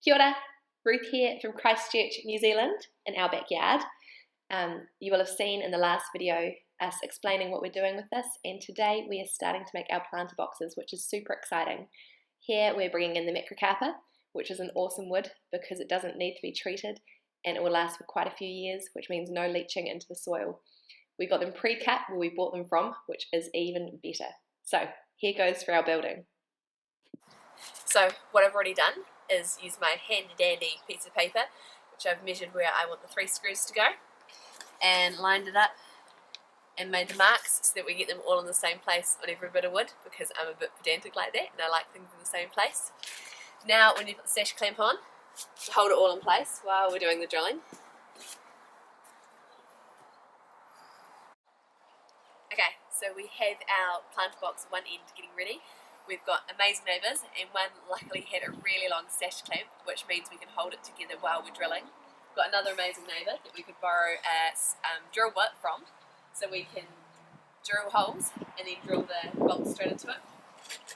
Kia ora, Ruth here from Christchurch, New Zealand, in our backyard. You will have seen in the last video us explaining what we're doing with this, and today we are starting to make our planter boxes, which is super exciting. Here we're bringing in the Macrocarpa, which is an awesome wood because it doesn't need to be treated and it will last for quite a few years, which means no leaching into the soil. We got them pre-cut where we bought them from, which is even better. So here goes for our building. So what I've already done is use my handy dandy piece of paper, which I've measured where I want the 3 screws to go, and lined it up and made the marks so that we get them all in the same place on every bit of wood, because I'm a bit pedantic like that and I like things in the same place. Now when you put the sash clamp on, hold it all in place while we're doing the drilling. Okay, so we have our planter box one end getting ready. We've got amazing neighbours, and one luckily had a really long sash clamp, which means we can hold it together while we're drilling. We've got another amazing neighbour that we could borrow a drill bit from, so we can drill holes and then drill the bolts straight into it.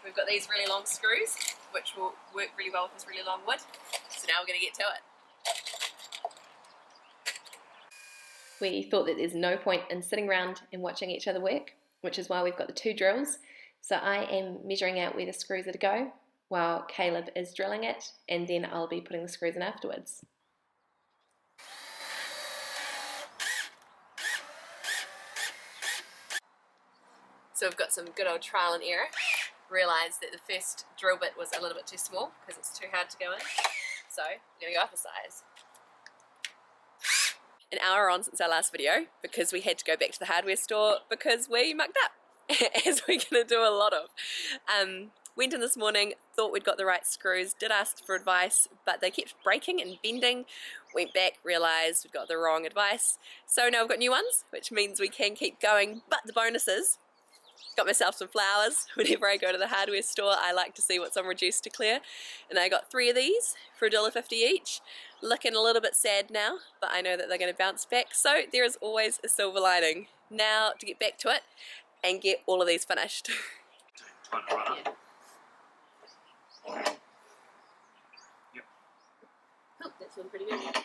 We've got these really long screws, which will work really well with this really long wood. So now we're going to get to it. We thought that there's no point in sitting around and watching each other work, which is why we've got the 2 drills. So I am measuring out where the screws are to go while Caleb is drilling it, and then I'll be putting the screws in afterwards. So we've got some good old trial and error. Realised that the first drill bit was a little bit too small because it's too hard to go in. So we're going to go up a size. An hour on since our last video, because we had to go back to the hardware store because we mucked up, as we're going to do a lot of. Went in this morning, thought we'd got the right screws, did ask for advice, but they kept breaking and bending. Went back, realised we'd got the wrong advice. So now we've got new ones, which means we can keep going, but the bonus is, got myself some flowers. Whenever I go to the hardware store, I like to see what's on reduced to clear, and I got 3 of these for $1.50 each. Looking a little bit sad now, but I know that they're going to bounce back, so there is always a silver lining. Now to get back to it and get all of these finished. Yeah. Yep. Oh, that's one pretty good.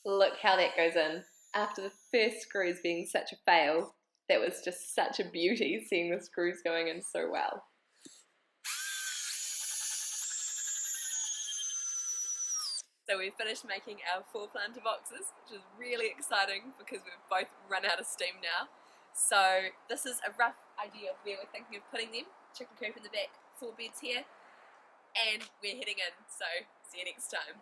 Look how that goes in. After the first screws being such a fail, that was just such a beauty, seeing the screws going in so well. So we finished making our 4 planter boxes, which is really exciting because we've both run out of steam now. So this is a rough idea of where we're thinking of putting them. Chicken coop in the back, 4 beds here, and we're heading in, so see you next time.